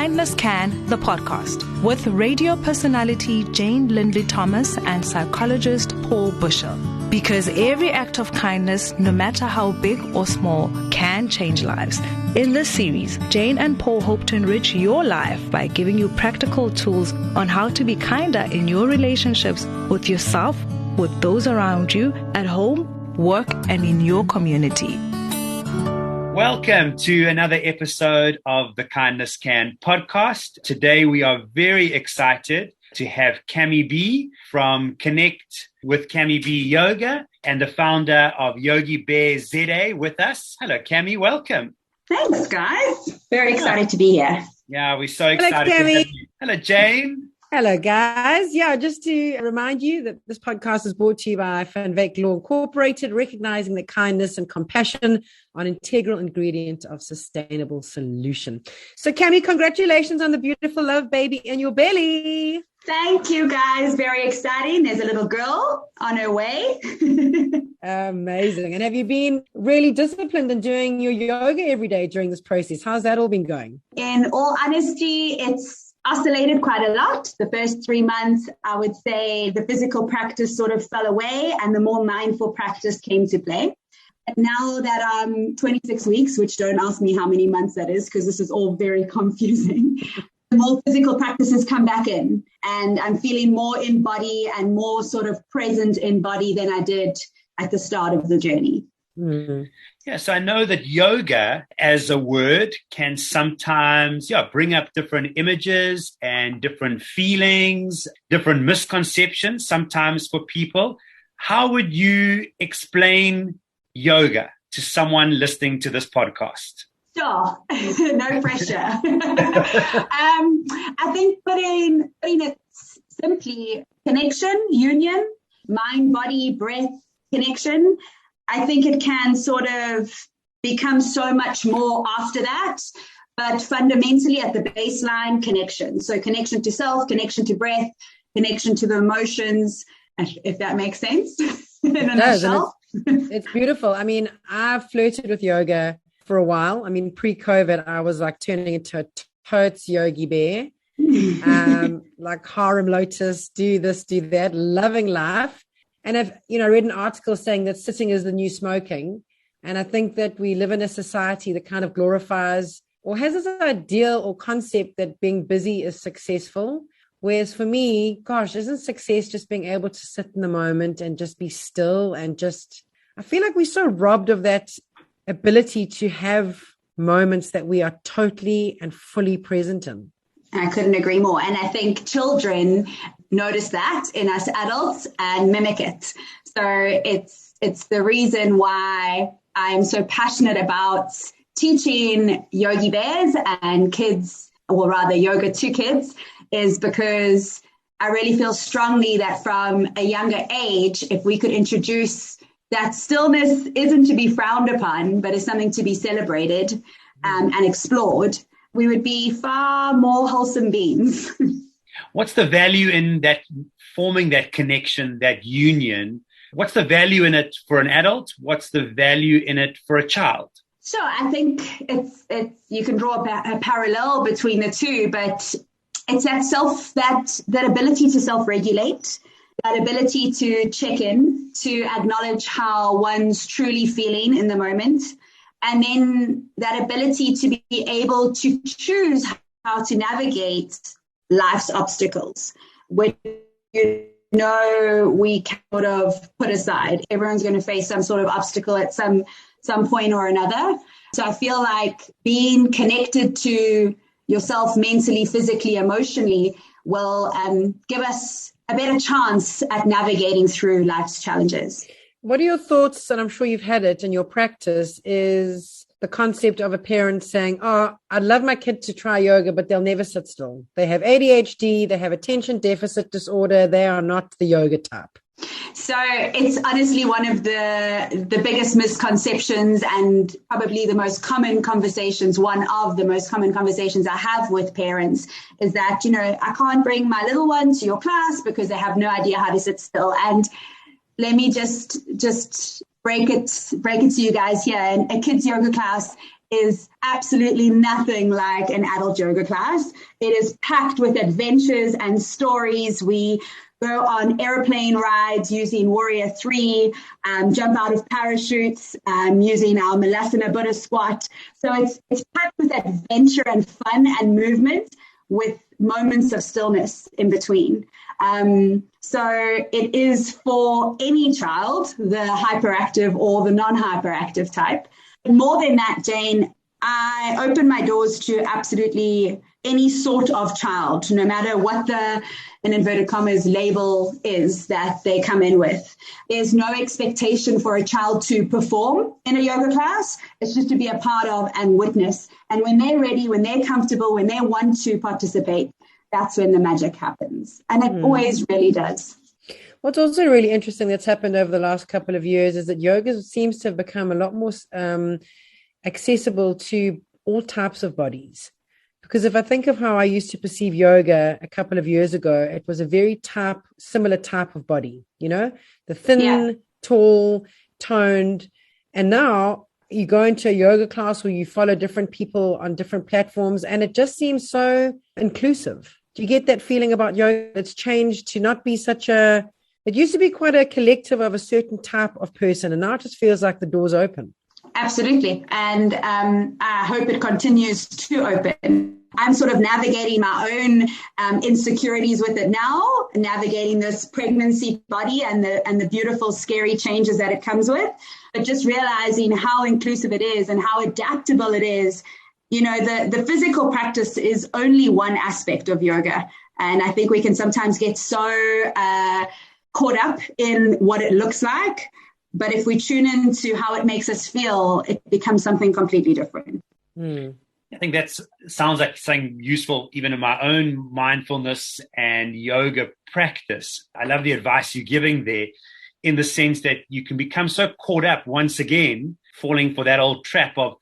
Kindness Can, the podcast, with radio personality Jane Lindley Thomas and psychologist Paul Bushell. Because every act of kindness, no matter how big or small, can change lives. In this series, Jane and Paul hope to enrich your life by giving you practical tools on how to be kinder in your relationships with yourself, with those around you, at home, work, and in your community. Welcome to another episode of the Kindness Can podcast. Today we are very excited to have Cami B from Connect with Cami B Yoga and the founder of Yogi Bear ZA with us. Hello, Cami. Welcome. Thanks, guys. Very excited to be here. Yeah, we're so excited. Hello, Cami. Hello, Jane. Hello, guys. Yeah, just to remind you that this podcast is brought to you by Wyk Law Incorporated, recognizing that kindness and compassion are an integral ingredient of sustainable solution. So, Cami, congratulations on the beautiful love baby in your belly. Thank you, guys. Very exciting. There's a little girl on her way. Amazing. And have you been really disciplined in doing your yoga every day during this process? How's that all been going? In all honesty, it's oscillated quite a lot. The first 3 months, I would say the physical practice sort of fell away and the more mindful practice came to play. And now that I'm 26 weeks, which don't ask me how many months that is because this is all very confusing, the more physical practices come back in and I'm feeling more in body and more sort of present in body than I did at the start of the journey. Mm-hmm. Yeah, so I know that yoga as a word can sometimes bring up different images and different feelings, different misconceptions sometimes for people. How would you explain yoga to someone listening to this podcast? Sure, no pressure. I think putting it simply, connection, union, mind, body, breath, connection. I think it can sort of become so much more after that, but fundamentally at the baseline, connection. So connection to self, connection to breath, connection to the emotions, if that makes sense. It's beautiful. I mean, I've flirted with yoga for a while. I mean, pre-COVID, I was like turning into a totes Yogi Bear, like harem lotus, do this, do that, loving life. And I've, read an article saying that sitting is the new smoking. And I think that we live in a society that kind of glorifies or has this ideal or concept that being busy is successful. Whereas for me, gosh, isn't success just being able to sit in the moment and just be still and just, I feel like we're so robbed of that ability to have moments that we are totally and fully present in. I couldn't agree more. And I think children notice that in us adults and mimic it. So it's the reason why I'm so passionate about teaching Yogi Bears and kids, or rather yoga to kids, is because I really feel strongly that from a younger age, if we could introduce that stillness isn't to be frowned upon, but is something to be celebrated and explored, we would be far more wholesome beings. What's the value in that, forming that connection, that union? What's the value in it for an adult? What's the value in it for a child? Sure, I think it's you can draw a parallel between the two, but it's that ability to self-regulate, that ability to check in, to acknowledge how one's truly feeling in the moment. And then that ability to be able to choose how to navigate life's obstacles, which we can sort of put aside. Everyone's going to face some sort of obstacle at some point or another. So I feel like being connected to yourself mentally, physically, emotionally will give us a better chance at navigating through life's challenges. What are your thoughts, and I'm sure you've had it in your practice, is the concept of a parent saying, I'd love my kid to try yoga, but they'll never sit still. They have ADHD, they have attention deficit disorder, they are not the yoga type. So it's honestly one of the biggest misconceptions and probably the most common conversations, one of the most common conversations I have with parents is that, I can't bring my little one to your class because they have no idea how to sit still. And let me just break it to you guys here. And a kids yoga class is absolutely nothing like an adult yoga class. It is packed with adventures and stories. We go on airplane rides using Warrior 3, jump out of parachutes using our Malasana Buddha squat. So it's packed with adventure and fun and movement with moments of stillness in between. So it is for any child, the hyperactive or the non-hyperactive type. More than that, Jane, I open my doors to absolutely any sort of child, no matter what the, in inverted commas, label is that they come in with. There's no expectation for a child to perform in a yoga class. It's just to be a part of and witness. And when they're ready, when they're comfortable, when they want to participate, that's when the magic happens. And it always really does. What's also really interesting that's happened over the last couple of years is that yoga seems to have become a lot more accessible to all types of bodies. Because if I think of how I used to perceive yoga a couple of years ago, it was a very similar type of body, you know, the thin, tall, toned. And now you go into a yoga class where you follow different people on different platforms, and it just seems so inclusive. Do you get that feeling about yoga? It's changed to not be it used to be quite a collective of a certain type of person, and now it just feels like the door's open. Absolutely. And I hope it continues to open. I'm sort of navigating my own insecurities with it now, navigating this pregnancy body and the beautiful, scary changes that it comes with, but just realizing how inclusive it is and how adaptable it is. You know, the physical practice is only one aspect of yoga. And I think we can sometimes get so caught up in what it looks like. But if we tune into how it makes us feel, it becomes something completely different. I think that sounds like something useful even in my own mindfulness and yoga practice. I love the advice you're giving there in the sense that you can become so caught up once again, falling for that old trap of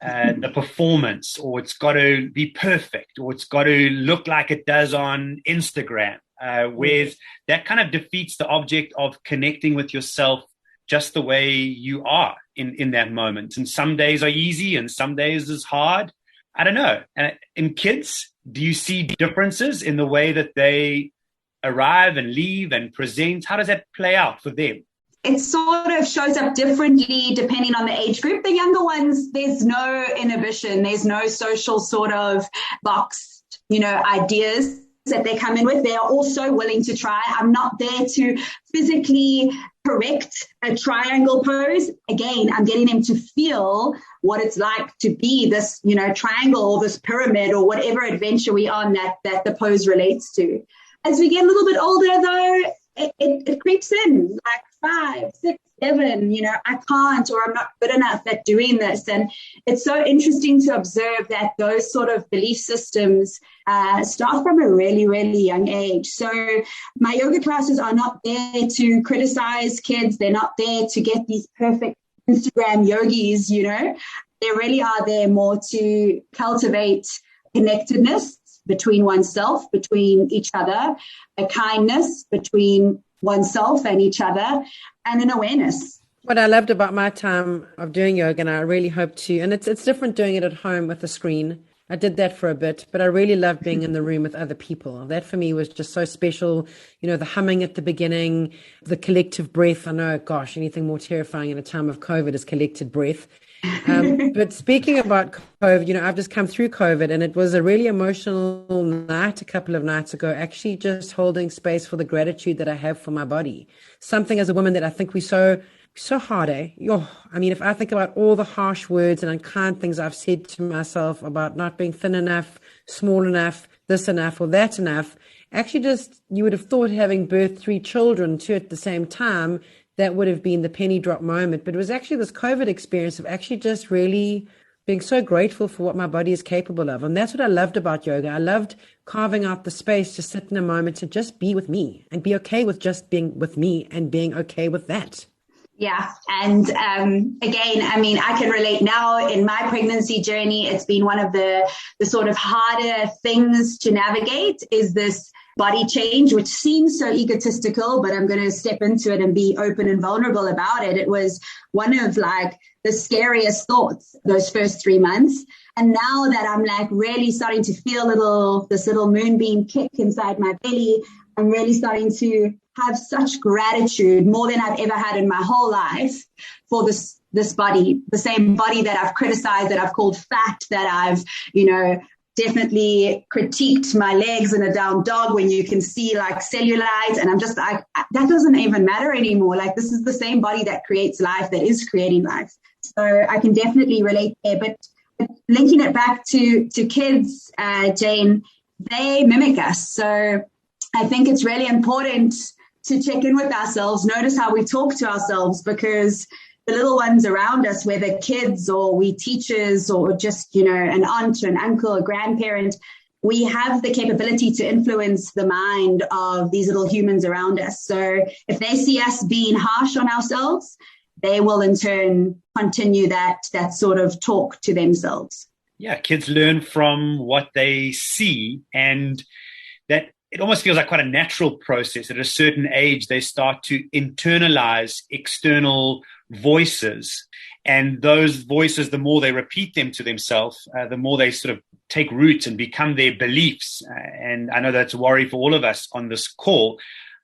the performance, or it's got to be perfect, or it's got to look like it does on Instagram, whereas that kind of defeats the object of connecting with yourself just the way you are in that moment. And some days are easy and some days is hard. I don't know. In kids, do you see differences in the way that they arrive and leave and present? How does that play out for them? It sort of shows up differently depending on the age group. The younger ones, there's no inhibition. There's no social sort of boxed, ideas that they come in with. They are also willing to try. I'm not there to physically correct a triangle pose. Again, I'm getting them to feel what it's like to be this, triangle or this pyramid or whatever adventure we're on that the pose relates to. As we get a little bit older, though, it creeps in, like 5, 6, 7, I can't, or I'm not good enough at doing this. And it's so interesting to observe that those sort of belief systems start from a really, really young age. So my yoga classes are not there to criticize kids. They're not there to get these perfect Instagram yogis, They really are there more to cultivate connectedness between oneself, between each other, a kindness between oneself and each other, and an awareness. What I loved about my time of doing yoga, and I really hope to, and it's different doing it at home with a screen. I did that for a bit, but I really loved being in the room with other people. That for me was just so special. The humming at the beginning, the collective breath. I know, gosh, anything more terrifying in a time of COVID is collected breath. But speaking about COVID, I've just come through COVID, and it was a really emotional night a couple of nights ago, actually just holding space for the gratitude that I have for my body. Something as a woman that I think we're so hard, eh? If I think about all the harsh words and unkind things I've said to myself about not being thin enough, small enough, this enough or that enough, actually just, you would have thought having birthed 3 children too at the same time, that would have been the penny drop moment. But it was actually this COVID experience of actually just really being so grateful for what my body is capable of. And that's what I loved about yoga. I loved carving out the space to sit in a moment to just be with me and be okay with just being with me and being okay with that. Yeah. And again, I mean, I can relate now in my pregnancy journey. It's been one of the sort of harder things to navigate is this body change, which seems so egotistical, but I'm going to step into it and be open and vulnerable about it. It was one of like the scariest thoughts those first 3 months. And now that I'm like really starting to feel this little moonbeam kick inside my belly, I'm really starting to have such gratitude, more than I've ever had in my whole life, for this body, the same body that I've criticized, that I've called fat, that I've, definitely critiqued my legs in a down dog when you can see like cellulite. And I'm just like, that doesn't even matter anymore. Like, this is the same body that creates life, that is creating life. So I can definitely relate there. But linking it back to kids, Jane, they mimic us. So I think it's really important to check in with ourselves, notice how we talk to ourselves, because the little ones around us, whether kids or we teachers or just, an aunt or an uncle or grandparent, we have the capability to influence the mind of these little humans around us. So if they see us being harsh on ourselves, they will in turn continue that sort of talk to themselves. Yeah, kids learn from what they see, and that it almost feels like quite a natural process. At a certain age, they start to internalize external voices. And those voices, the more they repeat them to themselves, the more they sort of take root and become their beliefs. And I know that's a worry for all of us on this call.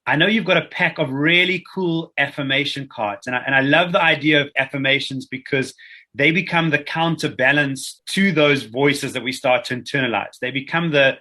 I know you've got a pack of really cool affirmation cards. And I love the idea of affirmations because they become the counterbalance to those voices that we start to internalize. They become the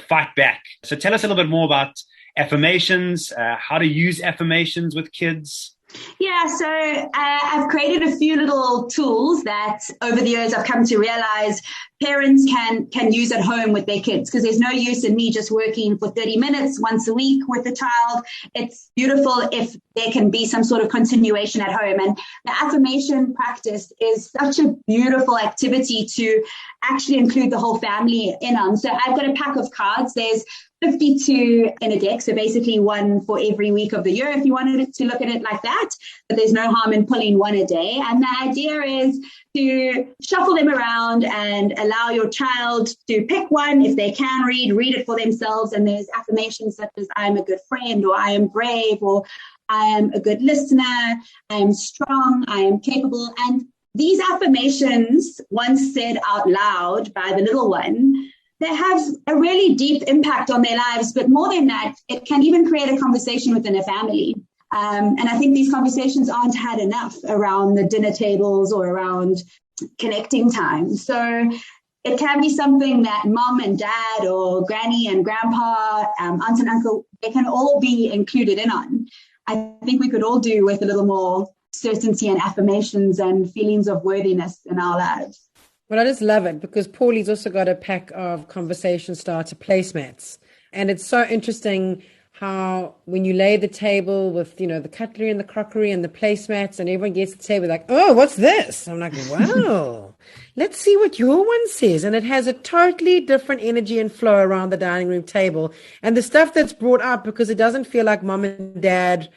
fight back. So tell us a little bit more about affirmations, how to use affirmations with kids. Yeah, so I've created a few little tools that over the years I've come to realize parents can use at home with their kids, because there's no use in me just working for 30 minutes once a week with a child. It's beautiful if there can be some sort of continuation at home. And the affirmation practice is such a beautiful activity to actually include the whole family in on. So I've got a pack of cards. There's 52 in a deck, so basically one for every week of the year if you wanted to look at it like that. But there's no harm in pulling one a day. And the idea is to shuffle them around and allow your child to pick one. If they can read it for themselves. And there's affirmations such as I am a good friend, or I am brave, or I am a good listener, I am strong, I am capable. And these affirmations, once said out loud by the little one, they have a really deep impact on their lives. But more than that, it can even create a conversation within a family. And I think these conversations aren't had enough around the dinner tables or around connecting time. So it can be something that mom and dad or granny and grandpa, aunt and uncle, they can all be included in on. I think we could all do with a little more certainty and affirmations and feelings of worthiness in our lives. Well, I just love it because Paulie's also got a pack of conversation starter placemats. And it's so interesting how when you lay the table with, the cutlery and the crockery and the placemats and everyone gets to the table like, oh, what's this? I'm like, wow, let's see what your one says. And it has a totally different energy and flow around the dining room table. And the stuff that's brought up, because it doesn't feel like mom and dad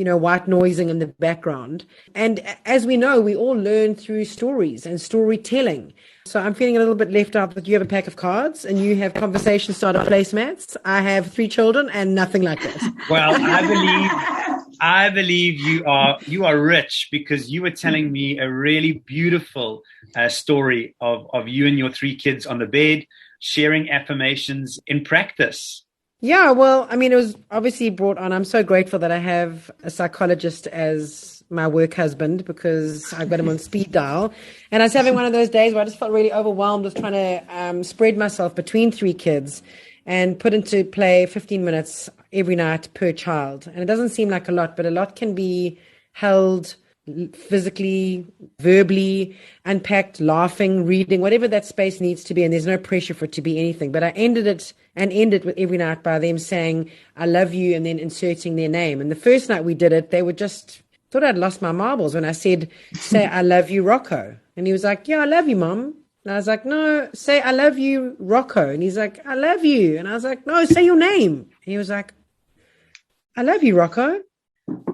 white noising in the background. And as we know, we all learn through stories and storytelling. So I'm feeling a little bit left out that you have a pack of cards and you have conversation starter placemats. I have 3 children and nothing like that. Well, I believe you are rich, because you were telling me a really beautiful story of you and your 3 kids on the bed sharing affirmations in practice. Yeah, well, I mean, it was obviously brought on. I'm so grateful that I have a psychologist as my work husband, because I've got him on speed dial. And I was having one of those days where I just felt really overwhelmed with trying to spread myself between 3 kids and put into play 15 minutes every night per child. And it doesn't seem like a lot, but a lot can be held physically, verbally, unpacked, laughing, reading, whatever that space needs to be. And there's no pressure for it to be anything. But I end it with every night by them saying, I love you, and then inserting their name. And the first night we did it, they were just thought I'd lost my marbles when I said, say, I love you, Rocco. And he was like, yeah, I love you, Mom. And I was like, no, say, I love you, Rocco. And he's like, I love you. And I was like, no, say your name. And he was like, I love you, Rocco.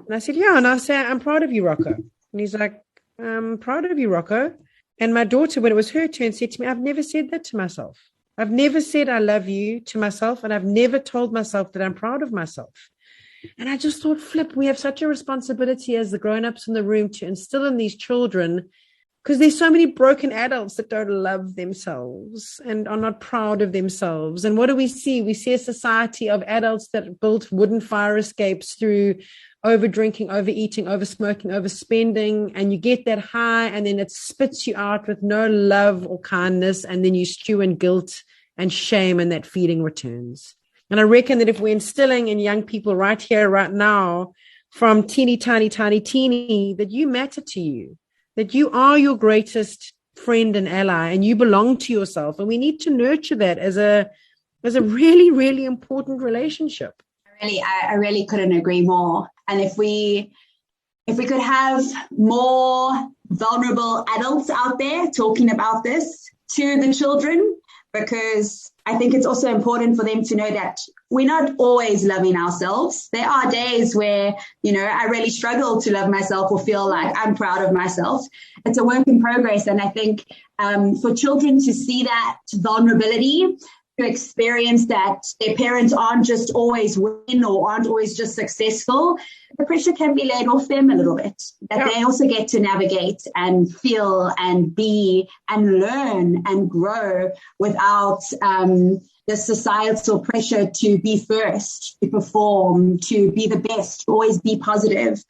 And I said, yeah. And I said, I'm proud of you, Rocco. And he's like, I'm proud of you, Rocco. And my daughter, when it was her turn, said to me, I've never said that to myself. I've never said I love you to myself, and I've never told myself that I'm proud of myself. And I just thought, flip, we have such a responsibility as the grown-ups in the room to instill in these children, because there's so many broken adults that don't love themselves and are not proud of themselves. And what do we see? We see a society of adults that built wooden fire escapes through over drinking, overeating, over smoking, overspending, and you get that high and then it spits you out with no love or kindness, and then you stew in guilt and shame, and that feeling returns. And I reckon that if we're instilling in young people right here, right now, from teeny, tiny, that you matter to you, that you are your greatest friend and ally, and you belong to yourself, and we need to nurture that as a really, really important relationship. I really couldn't agree more. And if we could have more vulnerable adults out there talking about this to the children, because I think it's also important for them to know that we're not always loving ourselves. There are days where, I really struggle to love myself or feel like I'm proud of myself. It's a work in progress. And I think for children to see that vulnerability, to experience that their parents aren't just always win or aren't always just successful, the pressure can be laid off them a little bit, that they also get to navigate and feel and be and learn and grow without the societal pressure to be first, to perform, to be the best, to always be positive.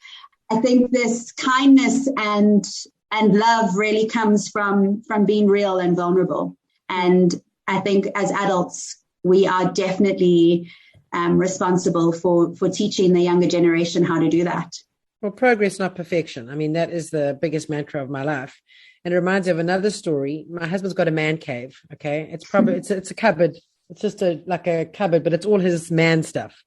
I think this kindness and love really comes from being real and vulnerable. And I think as adults, we are definitely responsible for teaching the younger generation how to do that. Well, progress, not perfection. I mean, that is the biggest mantra of my life. And it reminds me of another story. My husband's got a man cave. Okay. It's probably, it's a cupboard. It's just like a cupboard, but it's all his man stuff.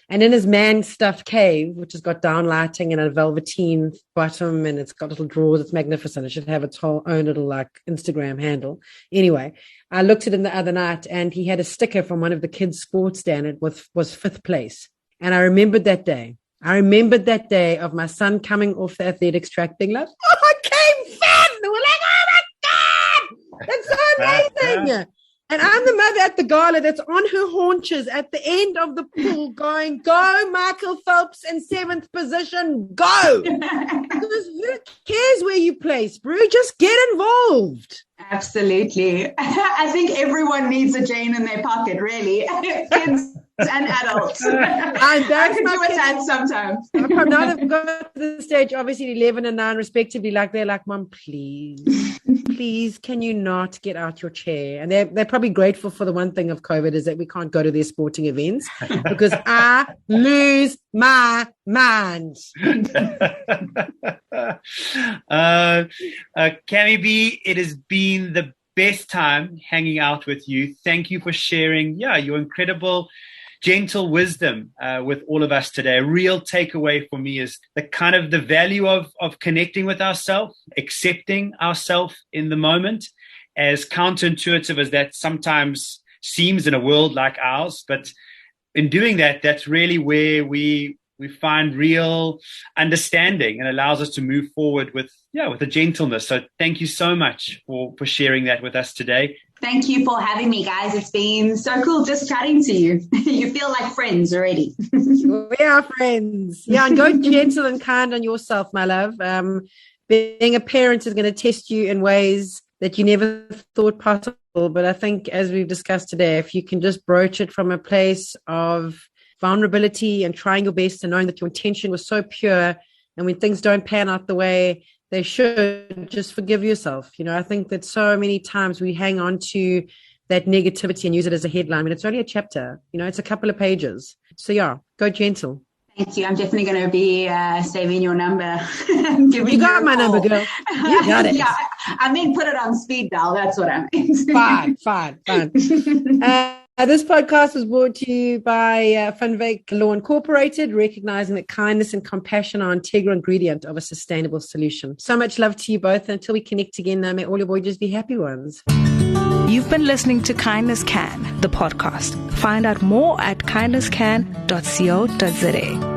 And in his man stuff cave, which has got down lighting and a velveteen bottom, and it's got little drawers, it's magnificent. It should have its own little like Instagram handle. Anyway, I looked at him the other night, and he had a sticker from one of the kids' sports day, and it was 5th place. And I remembered that day. I remembered that day of my son coming off the athletics track being like, oh, I came fifth. And we're like, oh my God, that's so amazing. And I'm the mother at the gala that's on her haunches at the end of the pool going, go, Michael Phelps in 7th position, go. Because who cares where you place, bro? Just get involved. Absolutely. I think everyone needs a Jane in their pocket, really. Kids and adults. And that's my do it sometimes. Now they've got to the stage, obviously 11 and 9 respectively, like they're like, Mom, please, can you not get out your chair? And they're probably grateful for the one thing of COVID is that we can't go to their sporting events because I lose my mind. Cami B, it has been the best time hanging out with you. Thank you for sharing, your incredible gentle wisdom with all of us today. A real takeaway for me is the value of connecting with ourselves, accepting ourselves in the moment, as counterintuitive as that sometimes seems in a world like ours. But in doing that, that's really where we find real understanding and allows us to move forward with a gentleness. So thank you so much for sharing that with us today. Thank you for having me, guys. It's been so cool just chatting to you. You feel like friends already. We are friends. Yeah, and go gentle and kind on yourself, my love. Being a parent is going to test you in ways that you never thought possible. But I think, as we've discussed today, if you can just broach it from a place of vulnerability and trying your best and knowing that your intention was so pure, and when things don't pan out the way they should, just forgive yourself. I think that so many times we hang on to that negativity and use it as a headline, but it's only a chapter. It's a couple of pages. So go gentle. Thank you. I'm definitely going to be saving your number. You got my number, girl. You got it. Yeah, I mean, put it on speed dial. That's what I mean. Fine. This podcast was brought to you by Wyk Law Incorporated, recognizing that kindness and compassion are an integral ingredient of a sustainable solution. So much love to you both. And until we connect again, may all your voyages be happy ones. You've been listening to Kindness Can, the podcast. Find out more at kindnesscan.co.za.